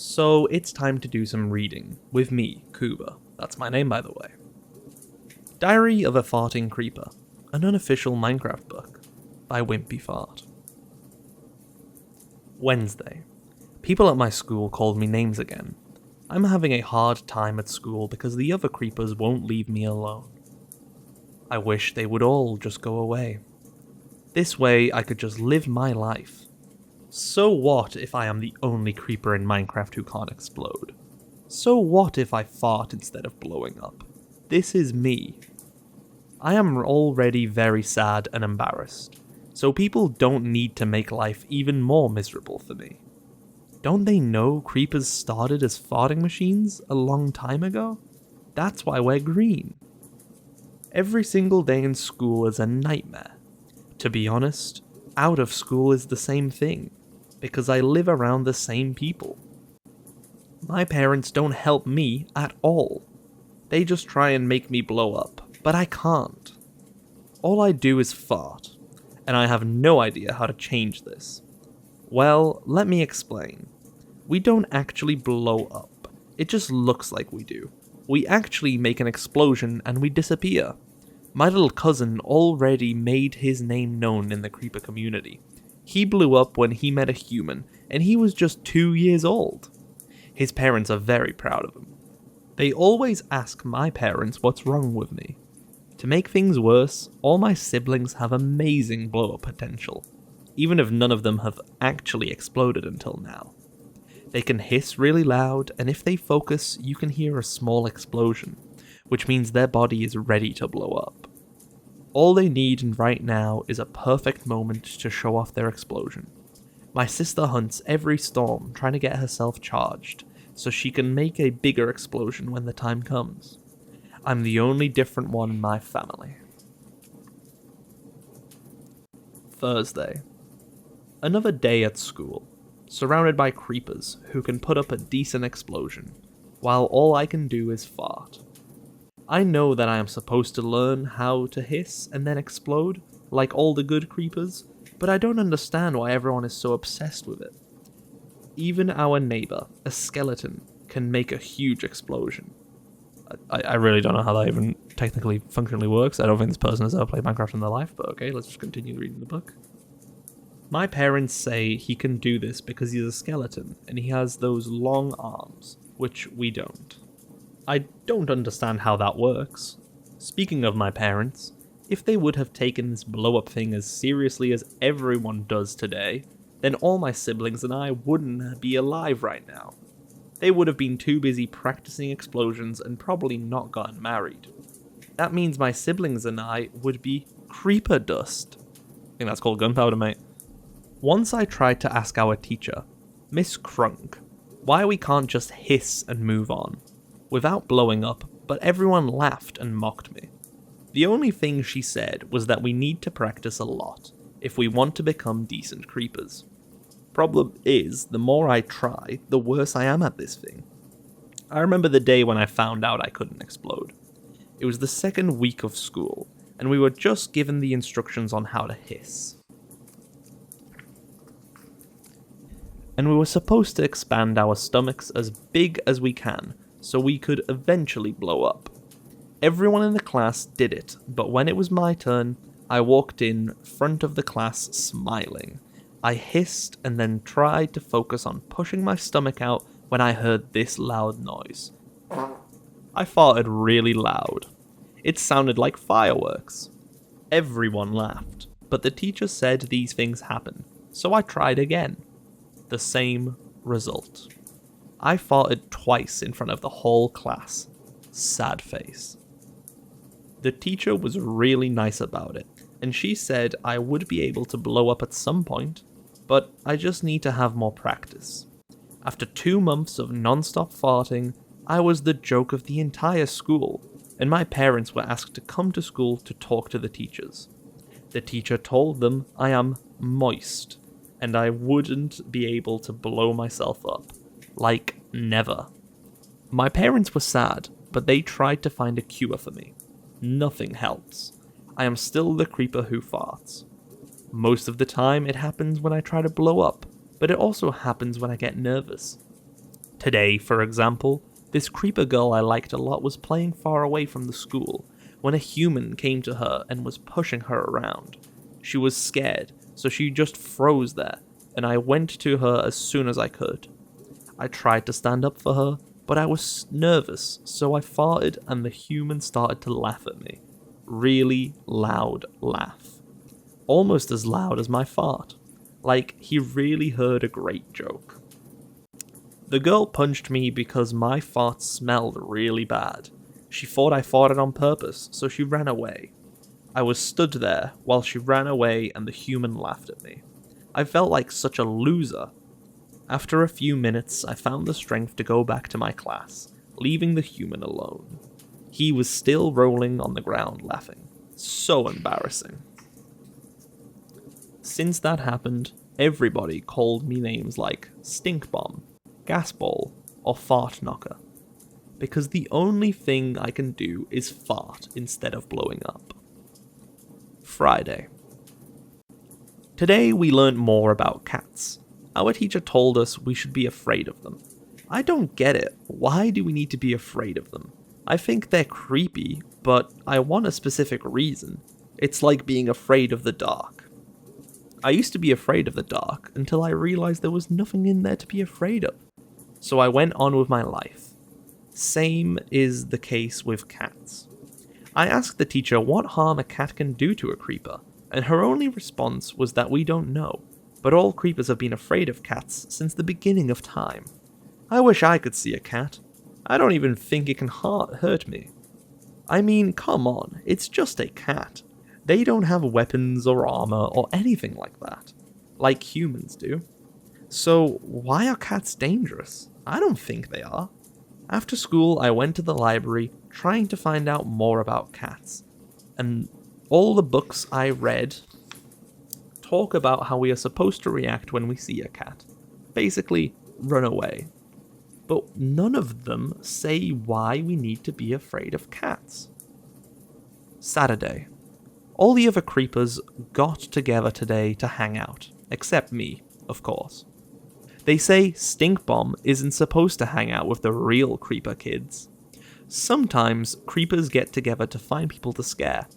So it's time to do some reading, with me, Kuba. That's my name, by the way. Diary of a Farting Creeper, an unofficial Minecraft book, by Wimpy Fart. Wednesday. People at my school called me names again. I'm having a hard time at school because the other creepers won't leave me alone. I wish they would all just go away. This way I could just live my life. So what if I am the only creeper in Minecraft who can't explode? So what if I fart instead of blowing up? This is me. I am already very sad and embarrassed, so people don't need to make life even more miserable for me. Don't they know creepers started as farting machines a long time ago? That's why we're green. Every single day in school is a nightmare. To be honest, out of school is the same thing, because I live around the same people. My parents don't help me at all. They just try and make me blow up, but I can't. All I do is fart, and I have no idea how to change this. Well, let me explain. We don't actually blow up, it just looks like we do. We actually make an explosion and we disappear. My little cousin already made his name known in the creeper community. He blew up when he met a human, and he was just 2 years old. His parents are very proud of him. They always ask my parents what's wrong with me. To make things worse, all my siblings have amazing blow-up potential, even if none of them have actually exploded until now. They can hiss really loud, and if they focus, you can hear a small explosion, which means their body is ready to blow up. All they need right now is a perfect moment to show off their explosion. My sister hunts every storm trying to get herself charged, so she can make a bigger explosion when the time comes. I'm the only different one in my family. Thursday. Another day at school, surrounded by creepers who can put up a decent explosion, while all I can do is fart. I know that I am supposed to learn how to hiss and then explode, like all the good creepers, but I don't understand why everyone is so obsessed with it. Even our neighbor, a skeleton, can make a huge explosion. I really don't know how that even technically, functionally works. I don't think this person has ever played Minecraft in their life, but okay, let's just continue reading the book. My parents say he can do this because he's a skeleton, and he has those long arms, which we don't. I don't understand how that works. Speaking of my parents, if they would have taken this blow-up thing as seriously as everyone does today, then all my siblings and I wouldn't be alive right now. They would have been too busy practicing explosions and probably not gotten married. That means my siblings and I would be creeper dust. I think that's called gunpowder, mate. Once I tried to ask our teacher, Miss Crunk, why we can't just hiss and move on, without blowing up, but everyone laughed and mocked me. The only thing she said was that we need to practice a lot if we want to become decent creepers. Problem is, the more I try, the worse I am at this thing. I remember the day when I found out I couldn't explode. It was the second week of school, and we were just given the instructions on how to hiss. And we were supposed to expand our stomachs as big as we can, so we could eventually blow up. Everyone in the class did it, but when it was my turn, I walked in front of the class smiling. I hissed and then tried to focus on pushing my stomach out when I heard this loud noise. I farted really loud. It sounded like fireworks. Everyone laughed, but the teacher said these things happen, so I tried again. The same result. I farted twice in front of the whole class. Sad face. The teacher was really nice about it, and she said I would be able to blow up at some point, but I just need to have more practice. After 2 months of non-stop farting, I was the joke of the entire school, and my parents were asked to come to school to talk to the teachers. The teacher told them I am moist, and I wouldn't be able to blow myself up. Like, never. My parents were sad, but they tried to find a cure for me. Nothing helps. I am still the creeper who farts. Most of the time it happens when I try to blow up, but it also happens when I get nervous. Today, for example, this creeper girl I liked a lot was playing far away from the school when a human came to her and was pushing her around. She was scared, so she just froze there, and I went to her as soon as I could. I tried to stand up for her, but I was nervous, so I farted and the human started to laugh at me. Really loud laugh. Almost as loud as my fart. Like he really heard a great joke. The girl punched me because my fart smelled really bad. She thought I farted on purpose, so she ran away. I was stood there while she ran away and the human laughed at me. I felt like such a loser. After a few minutes, I found the strength to go back to my class, leaving the human alone. He was still rolling on the ground laughing. So embarrassing. Since that happened, everybody called me names like stink bomb, gas ball, or fart knocker. Because the only thing I can do is fart instead of blowing up. Friday. Today we learned more about cats. Our teacher told us we should be afraid of them. I don't get it. Why do we need to be afraid of them? I think they're creepy, but I want a specific reason. It's like being afraid of the dark. I used to be afraid of the dark until I realized there was nothing in there to be afraid of. So I went on with my life. Same is the case with cats. I asked the teacher what harm a cat can do to a creeper, and her only response was that we don't know, but all creepers have been afraid of cats since the beginning of time. I wish I could see a cat. I don't even think it can hurt me. I mean, come on, it's just a cat. They don't have weapons or armor or anything like that, like humans do. So why are cats dangerous? I don't think they are. After school, I went to the library trying to find out more about cats, and all the books I read talk about how we are supposed to react when we see a cat. Basically, run away. But none of them say why we need to be afraid of cats. Saturday. All the other creepers got together today to hang out, except me, of course. They say Stink Bomb isn't supposed to hang out with the real creeper kids. Sometimes creepers get together to find people to scare.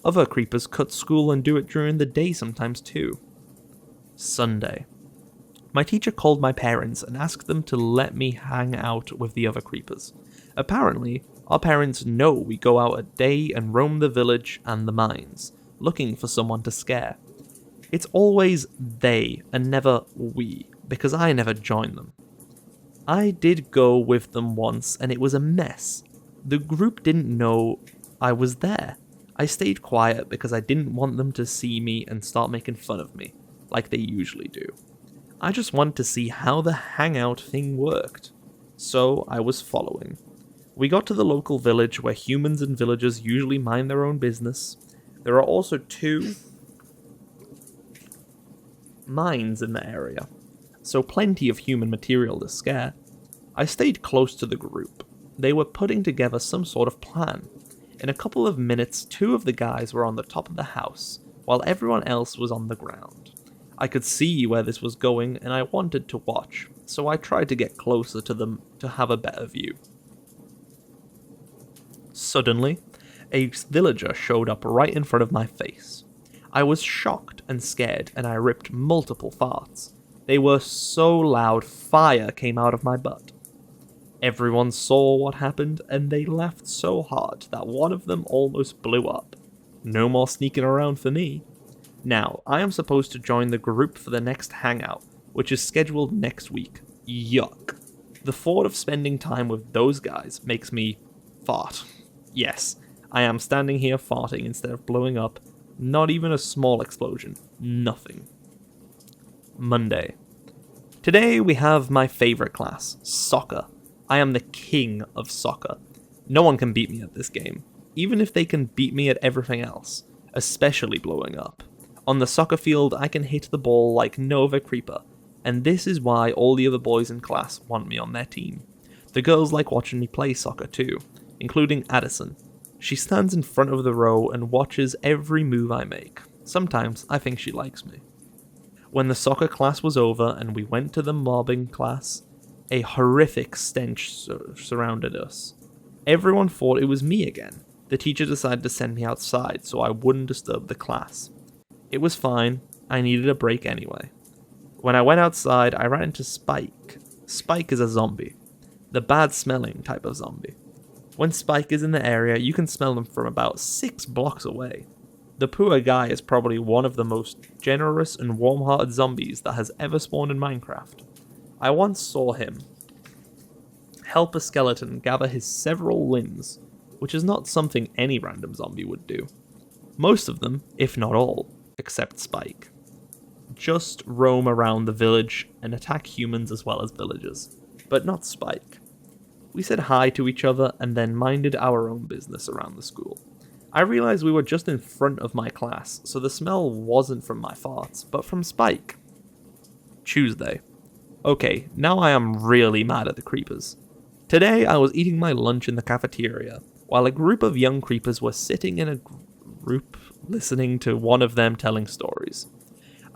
Other creepers cut school and do it during the day sometimes too. Sunday. My teacher called my parents and asked them to let me hang out with the other creepers. Apparently, our parents know we go out at day and roam the village and the mines, looking for someone to scare. It's always they and never we, because I never join them. I did go with them once and it was a mess. The group didn't know I was there. I stayed quiet because I didn't want them to see me and start making fun of me, like they usually do. I just wanted to see how the hangout thing worked, so I was following. We got to the local village where humans and villagers usually mind their own business. There are also 2 mines in the area, so plenty of human material to scare. I stayed close to the group. They were putting together some sort of plan. In a couple of minutes, 2 of the guys were on the top of the house, while everyone else was on the ground. I could see where this was going, and I wanted to watch, so I tried to get closer to them to have a better view. Suddenly, a villager showed up right in front of my face. I was shocked and scared, and I ripped multiple farts. They were so loud, fire came out of my butt. Everyone saw what happened, and they laughed so hard that one of them almost blew up. No more sneaking around for me. Now, I am supposed to join the group for the next hangout, which is scheduled next week. Yuck. The thought of spending time with those guys makes me fart. Yes, I am standing here farting instead of blowing up. Not even a small explosion. Nothing. Monday. Today we have my favorite class, soccer. I am the king of soccer. No one can beat me at this game, even if they can beat me at everything else, especially blowing up. On the soccer field, I can hit the ball like no other creeper, and this is why all the other boys in class want me on their team. The girls like watching me play soccer too, including Addison. She stands in front of the row and watches every move I make. Sometimes I think she likes me. When the soccer class was over and we went to the mobbing class, A horrific stench surrounded us. Everyone thought it was me again. The teacher decided to send me outside so I wouldn't disturb the class. It was fine, I needed a break anyway. When I went outside, I ran into Spike. Spike is a zombie. The bad smelling type of zombie. When Spike is in the area, you can smell them from about 6 blocks away. The poor guy is probably one of the most generous and warm-hearted zombies that has ever spawned in Minecraft. I once saw him help a skeleton gather his several limbs, which is not something any random zombie would do. Most of them, if not all, except Spike, just roam around the village and attack humans as well as villagers, but not Spike. We said hi to each other and then minded our own business around the school. I realized we were just in front of my class, so the smell wasn't from my farts, but from Spike. Tuesday. Okay, now I am really mad at the creepers. Today I was eating my lunch in the cafeteria, while a group of young creepers were sitting in a group listening to one of them telling stories.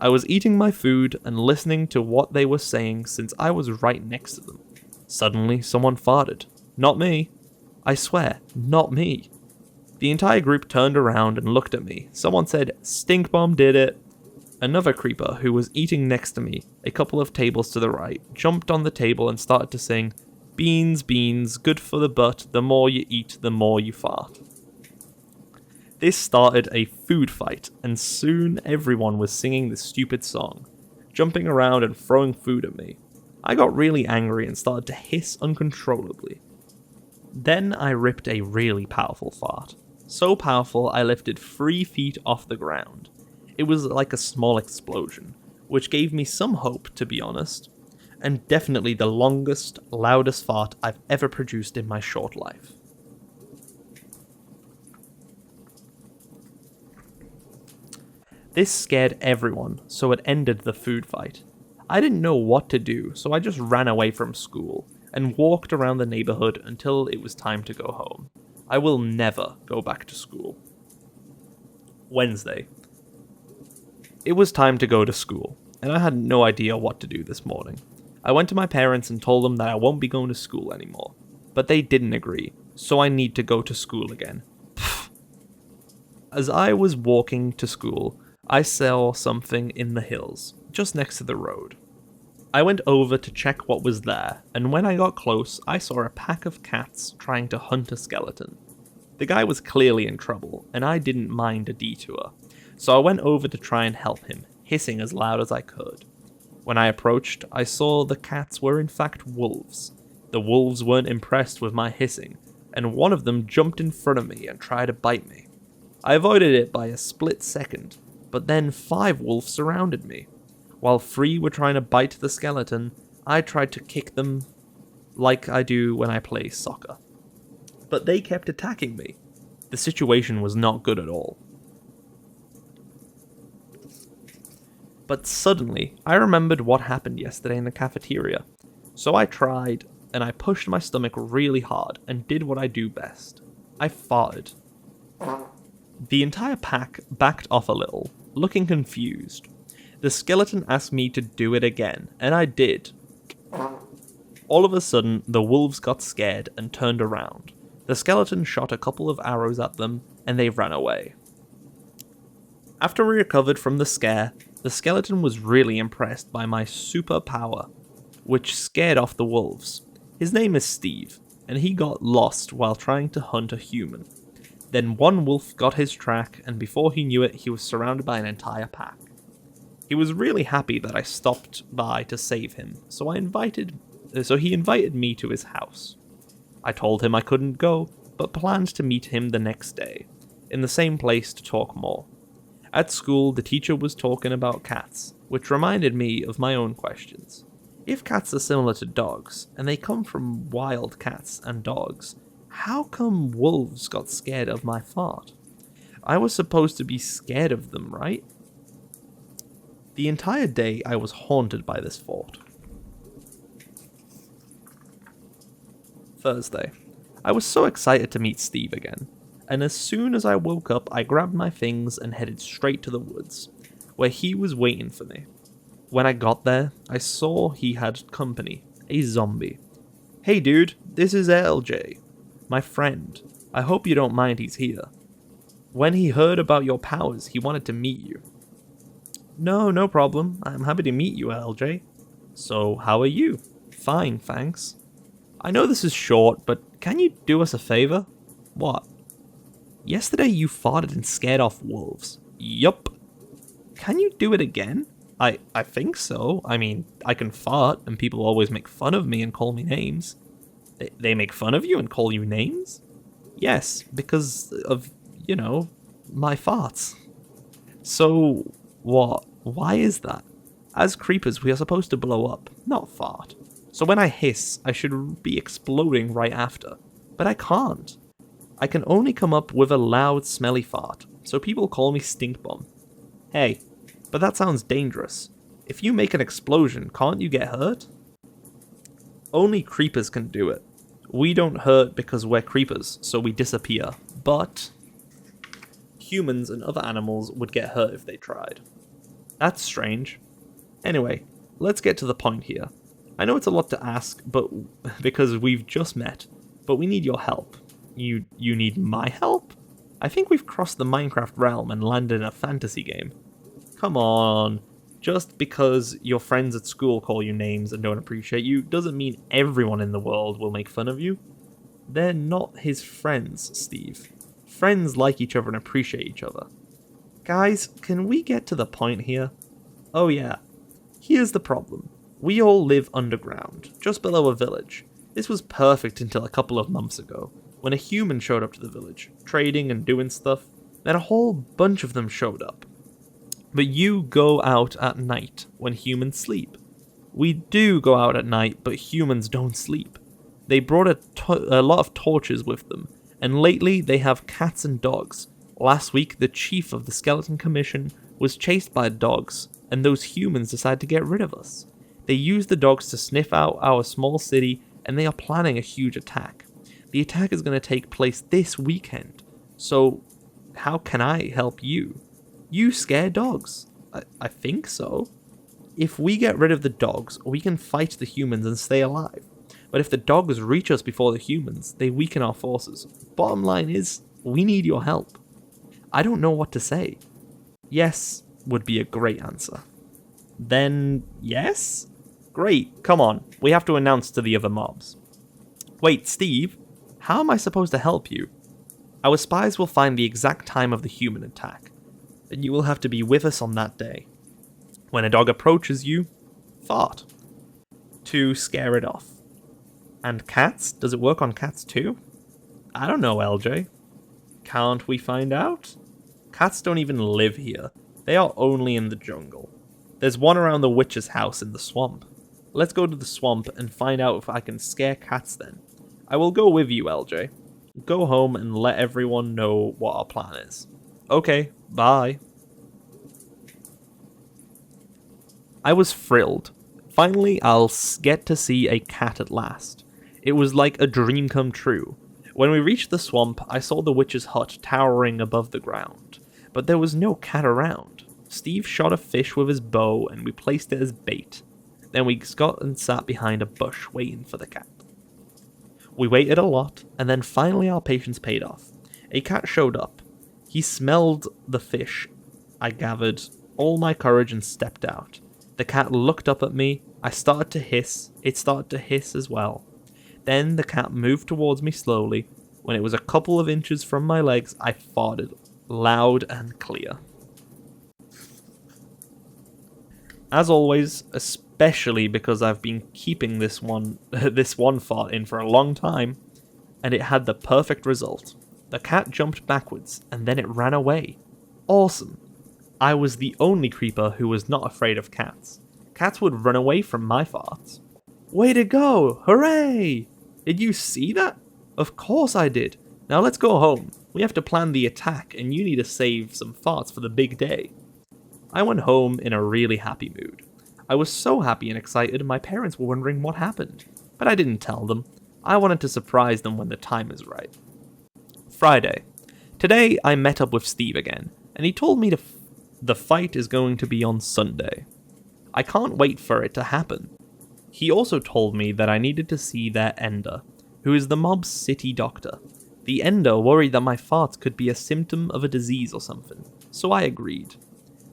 I was eating my food and listening to what they were saying since I was right next to them. Suddenly someone farted. Not me. I swear, not me. The entire group turned around and looked at me. Someone said, "Stink bomb did it." Another creeper, who was eating next to me, a couple of tables to the right, jumped on the table and started to sing, "Beans, beans, good for the butt, the more you eat, the more you fart." This started a food fight, and soon everyone was singing this stupid song, jumping around and throwing food at me. I got really angry and started to hiss uncontrollably. Then I ripped a really powerful fart. So powerful I lifted 3 feet off the ground. It was like a small explosion, which gave me some hope, to be honest, and definitely the longest, loudest fart I've ever produced in my short life. This scared everyone, so it ended the food fight. I didn't know what to do, so I just ran away from school and walked around the neighborhood until it was time to go home. I will never go back to school. Wednesday. It was time to go to school, and I had no idea what to do this morning. I went to my parents and told them that I won't be going to school anymore, but they didn't agree, so I need to go to school again. Pfft. As I was walking to school, I saw something in the hills, just next to the road. I went over to check what was there, and when I got close, I saw a pack of cats trying to hunt a skeleton. The guy was clearly in trouble, and I didn't mind a detour, so I went over to try and help him, hissing as loud as I could. When I approached, I saw the cats were in fact wolves. The wolves weren't impressed with my hissing, and one of them jumped in front of me and tried to bite me. I avoided it by a split second, but then 5 wolves surrounded me. While 3 were trying to bite the skeleton, I tried to kick them like I do when I play soccer. But they kept attacking me. The situation was not good at all. But suddenly, I remembered what happened yesterday in the cafeteria. So I tried, and I pushed my stomach really hard and did what I do best. I farted. The entire pack backed off a little, looking confused. The skeleton asked me to do it again, and I did. All of a sudden, the wolves got scared and turned around. The skeleton shot a couple of arrows at them, and they ran away. After we recovered from the scare, the skeleton was really impressed by my super power, which scared off the wolves. His name is Steve, and he got lost while trying to hunt a human. Then one wolf got his track, and before he knew it, he was surrounded by an entire pack. He was really happy that I stopped by to save him, so he invited me to his house. I told him I couldn't go, but planned to meet him the next day, in the same place to talk more. At school, the teacher was talking about cats, which reminded me of my own questions. If cats are similar to dogs, and they come from wild cats and dogs, how come wolves got scared of my fart? I was supposed to be scared of them, right? The entire day I was haunted by this thought. Thursday. I was so excited to meet Steve again, and as soon as I woke up I grabbed my things and headed straight to the woods, where he was waiting for me. When I got there, I saw he had company, A zombie. Hey dude, this is LJ. My friend. I hope you don't mind he's here. When he heard about your powers, he wanted to meet you. No problem. I'm happy to meet you, LJ. So, how are you? Fine, thanks. I know this is short, but can you do us a favor? What? Yesterday you farted and scared off wolves. Yup. Can you do it again? I think so. I mean, I can fart, and people always make fun of me and call me names. They make fun of you and call you names? Yes, because of, my farts. So, what? Why is that? As creepers, we are supposed to blow up, not fart. So when I hiss, I should be exploding right after. But I can't. I can only come up with a loud, smelly fart, so people call me stink bomb. Hey, but that sounds dangerous. If you make an explosion, can't you get hurt? Only creepers can do it. We don't hurt because we're creepers, so we disappear. But humans and other animals would get hurt if they tried. That's strange. Anyway, let's get to the point here. I know it's a lot to ask, but because we've just met, but we need your help. You need my help? I think we've crossed the Minecraft realm and landed in a fantasy game. Come on. Just because your friends at school call you names and don't appreciate you doesn't mean everyone in the world will make fun of you. They're not his friends, Steve. Friends like each other and appreciate each other. Guys, can we get to the point here? Oh yeah. Here's the problem. We all live underground, just below a village. This was perfect until a couple of months ago, when a human showed up to the village, trading and doing stuff. Then a whole bunch of them showed up. But you go out at night, when humans sleep. We do go out at night, but humans don't sleep. They brought a lot of torches with them, and lately they have cats and dogs. Last week, the chief of the Skeleton Commission was chased by dogs, and those humans decided to get rid of us. They used the dogs to sniff out our small city, and they are planning a huge attack. The attack is going to take place this weekend, so how can I help you? You scare dogs. I think so. If we get rid of the dogs, we can fight the humans and stay alive. But if the dogs reach us before the humans, they weaken our forces. Bottom line is, we need your help. I don't know what to say. Yes would be a great answer. Then, yes? Great, come on. We have to announce to the other mobs. Wait, Steve, how am I supposed to help you? Our spies will find the exact time of the human attack, and you will have to be with us on that day. When a dog approaches you, fart. To scare it off. And cats? Does it work on cats too? I don't know, LJ. Can't we find out? Cats don't even live here. They are only in the jungle. There's one around the witch's house in the swamp. Let's go to the swamp and find out if I can scare cats then. I will go with you, LJ. Go home and let everyone know what our plan is. Okay, bye. I was thrilled. Finally, I'll get to see a cat at last. It was like a dream come true. When we reached the swamp, I saw the witch's hut towering above the ground, but there was no cat around. Steve shot a fish with his bow and we placed it as bait. Then we got and sat behind a bush waiting for the cat. We waited a lot, and then finally our patience paid off. A cat showed up. He smelled the fish. I gathered all my courage and stepped out. The cat looked up at me. I started to hiss. It started to hiss as well. Then the cat moved towards me slowly. When it was a couple of inches from my legs, I farted, loud and clear. As always, especially because I've been keeping this one fart in for a long time, and it had the perfect result. The cat jumped backwards, and then it ran away. Awesome. I was the only creeper who was not afraid of cats. Cats would run away from my farts. Way to go! Hooray! Did you see that? Of course I did. Now let's go home. We have to plan the attack, and you need to save some farts for the big day. I went home in a really happy mood. I was so happy and excited, my parents were wondering what happened. But I didn't tell them. I wanted to surprise them when the time is right. Friday. Today I met up with Steve again, and he told me the fight is going to be on Sunday. I can't wait for it to happen. He also told me that I needed to see their Ender, who is the mob's city doctor. The Ender worried that my farts could be a symptom of a disease or something, so I agreed.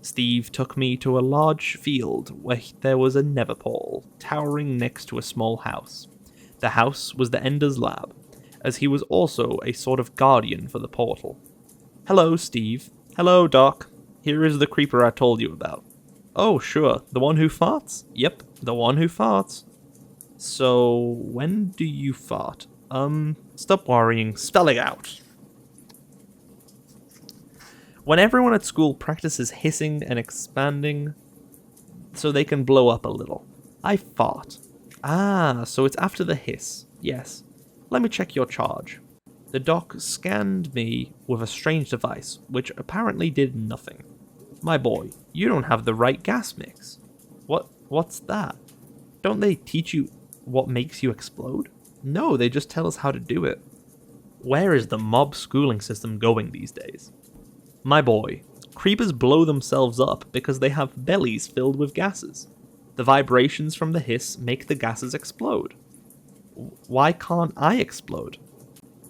Steve took me to a large field where there was a nether portal towering next to a small house. The house was the Ender's lab, as he was also a sort of guardian for the portal. Hello, Steve. Hello, Doc. Here is the creeper I told you about. Oh, sure. The one who farts? Yep, the one who farts. So, when do you fart? Stop worrying. Spell it out. When everyone at school practices hissing and expanding so they can blow up a little. I fart. Ah, so it's after the hiss. Yes. Let me check your charge. The doc scanned me with a strange device, which apparently did nothing. My boy, you don't have the right gas mix. What's that? Don't they teach you what makes you explode? No, they just tell us how to do it. Where is the mob schooling system going these days? My boy, creepers blow themselves up because they have bellies filled with gases. The vibrations from the hiss make the gases explode. Why can't I explode?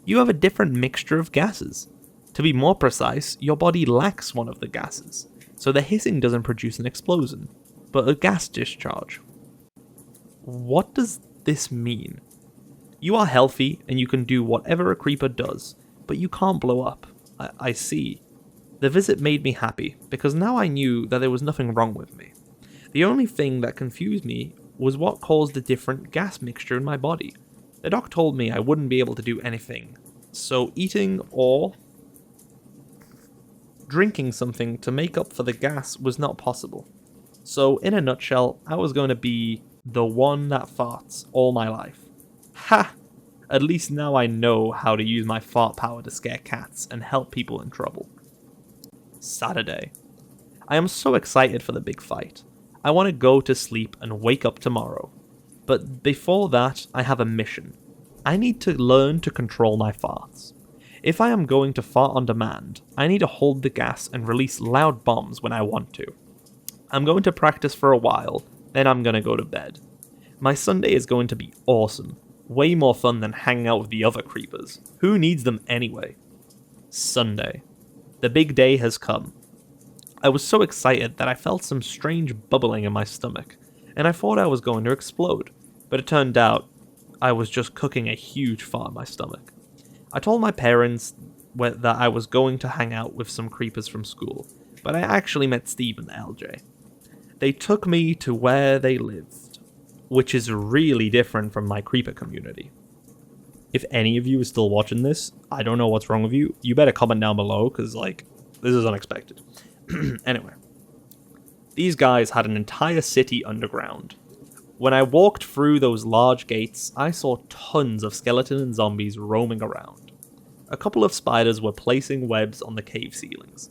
You have a different mixture of gases. To be more precise, your body lacks one of the gases, so the hissing doesn't produce an explosion, but a gas discharge. What does this mean? You are healthy and you can do whatever a creeper does, but you can't blow up. I see. The visit made me happy, because now I knew that there was nothing wrong with me. The only thing that confused me was what caused the different gas mixture in my body. The doc told me I wouldn't be able to do anything, so eating or drinking something to make up for the gas was not possible. So, in a nutshell, I was going to be the one that farts all my life. Ha! At least now I know how to use my fart power to scare cats and help people in trouble. Saturday. I am so excited for the big fight. I want to go to sleep and wake up tomorrow. But before that, I have a mission. I need to learn to control my farts. If I am going to fart on demand, I need to hold the gas and release loud bombs when I want to. I'm going to practice for a while, then I'm going to go to bed. My Sunday is going to be awesome. Way more fun than hanging out with the other creepers. Who needs them anyway? Sunday. The big day has come. I was so excited that I felt some strange bubbling in my stomach, and I thought I was going to explode, but it turned out I was just cooking a huge fart in my stomach. I told my parents that I was going to hang out with some creepers from school, but I actually met Steve and LJ. They took me to where they lived, which is really different from my creeper community. If any of you is still watching this, I don't know what's wrong with you. You better comment down below, because, this is unexpected. Anyway. These guys had an entire city underground. When I walked through those large gates, I saw tons of skeleton and zombies roaming around. A couple of spiders were placing webs on the cave ceilings.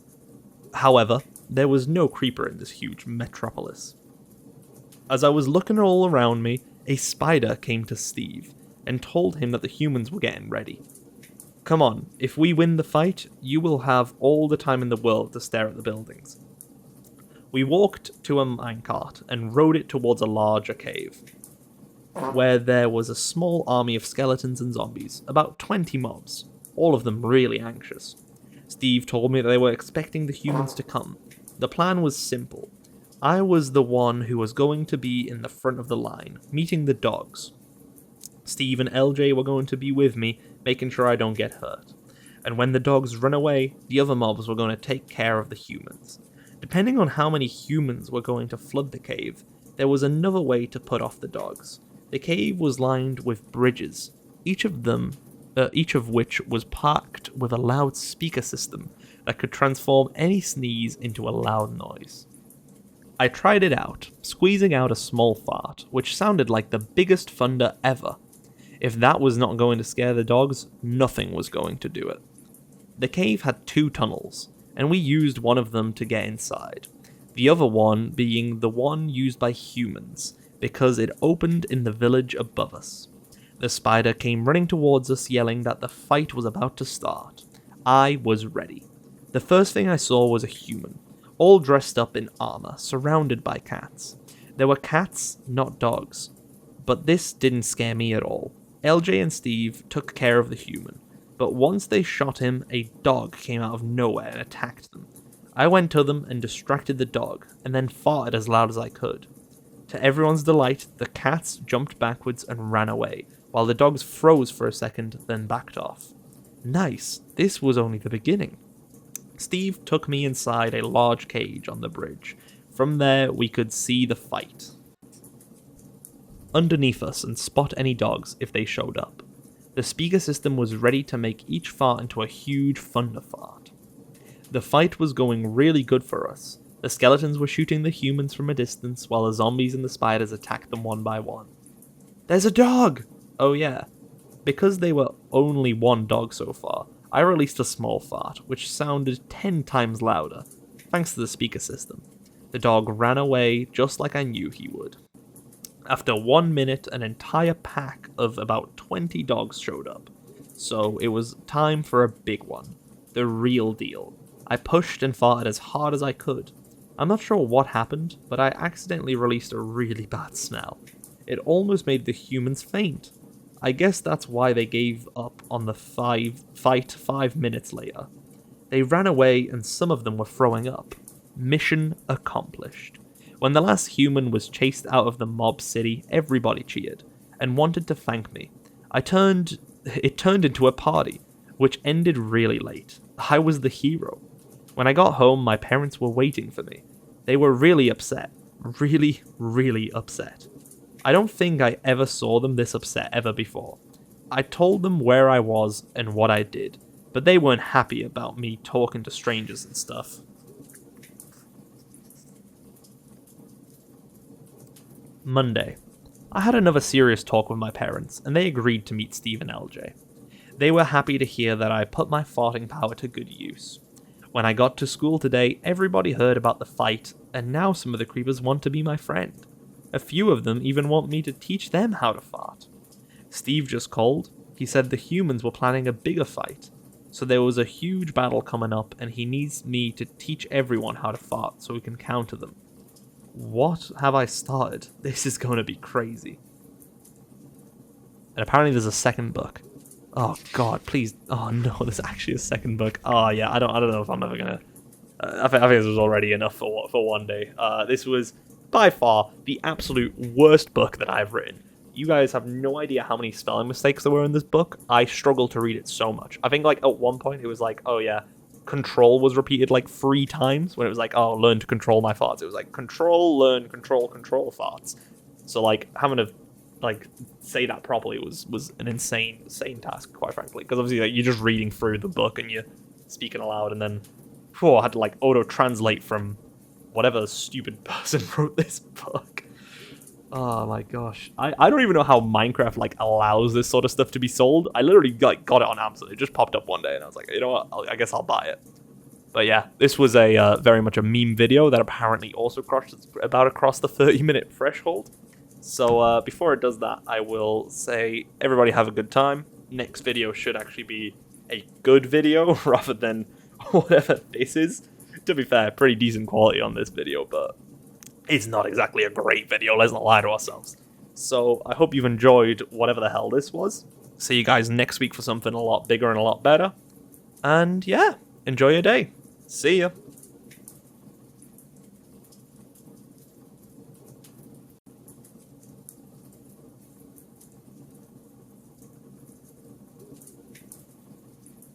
However, there was no creeper in this huge metropolis. As I was looking all around me, a spider came to Steve and told him that the humans were getting ready. Come on, if we win the fight, you will have all the time in the world to stare at the buildings. We walked to a minecart and rode it towards a larger cave, where there was a small army of skeletons and zombies, about 20 mobs, all of them really anxious. Steve told me that they were expecting the humans to come. The plan was simple. I was the one who was going to be in the front of the line, meeting the dogs. Steve and LJ were going to be with me, making sure I don't get hurt. And when the dogs run away, the other mobs were going to take care of the humans. Depending on how many humans were going to flood the cave, there was another way to put off the dogs. The cave was lined with bridges, each of which was packed with a loud speaker system that could transform any sneeze into a loud noise. I tried it out, squeezing out a small fart, which sounded like the biggest thunder ever. If that was not going to scare the dogs, nothing was going to do it. The cave had 2 tunnels, and we used one of them to get inside, the other one being the one used by humans, because it opened in the village above us. The spider came running towards us, yelling that the fight was about to start. I was ready. The first thing I saw was a human, all dressed up in armor, surrounded by cats. There were cats, not dogs. But this didn't scare me at all. LJ and Steve took care of the human, but once they shot him, a dog came out of nowhere and attacked them. I went to them and distracted the dog, and then farted as loud as I could. To everyone's delight, the cats jumped backwards and ran away, while the dogs froze for a second, then backed off. Nice, this was only the beginning. Steve took me inside a large cage on the bridge. From there, we could see the fight underneath us and spot any dogs if they showed up. The speaker system was ready to make each fart into a huge thunder fart. The fight was going really good for us. The skeletons were shooting the humans from a distance while the zombies and the spiders attacked them one by one. There's a dog! Oh yeah. Because they were only one dog so far, I released a small fart, which sounded 10 times louder, thanks to the speaker system. The dog ran away just like I knew he would. After 1 minute, an entire pack of about 20 dogs showed up. So it was time for a big one. The real deal. I pushed and farted as hard as I could. I'm not sure what happened, but I accidentally released a really bad smell. It almost made the humans faint. I guess that's why they gave up on the fight 5 minutes later. They ran away and some of them were throwing up. Mission accomplished. When the last human was chased out of the mob city, everybody cheered and wanted to thank me. It turned into a party, which ended really late. I was the hero. When I got home, my parents were waiting for me. They were really upset. Really, really upset. I don't think I ever saw them this upset ever before. I told them where I was and what I did, but they weren't happy about me talking to strangers and stuff. Monday. I had another serious talk with my parents, and they agreed to meet Steve and LJ. They were happy to hear that I put my farting power to good use. When I got to school today, everybody heard about the fight, and now some of the creepers want to be my friend. A few of them even want me to teach them how to fart. Steve just called. He said the humans were planning a bigger fight, so there was a huge battle coming up, and he needs me to teach everyone how to fart so we can counter them. What have I started? This is going to be crazy. And apparently there's a second book. Oh god, please. Oh no, there's actually a second book. Oh yeah, I don't know if I'm ever gonna... I think this was already enough for one day. This was by far the absolute worst book that I've written. You guys have no idea how many spelling mistakes there were in this book. I struggled to read it so much. I think like at one point it was like, oh yeah, control was repeated like 3 times when it was like, oh, learn to control my farts. It was like control, learn, control farts. So like having to like say that properly was an insane task, quite frankly, because obviously like, you're just reading through the book and you're speaking aloud, and then I had to like auto translate from whatever stupid person wrote this book. Oh my gosh. I don't even know how Minecraft like allows this sort of stuff to be sold. I literally like got it on Amazon. It just popped up one day and I was like, you know what, I guess I'll buy it. But yeah, this was a very much a meme video that apparently also crossed the 30-minute threshold. So before it does that, I will say everybody have a good time. Next video should actually be a good video rather than whatever this is. To be fair, pretty decent quality on this video, but it's not exactly a great video, let's not lie to ourselves. So I hope you've enjoyed whatever the hell this was. See you guys next week for something a lot bigger and a lot better. And yeah, enjoy your day. See ya.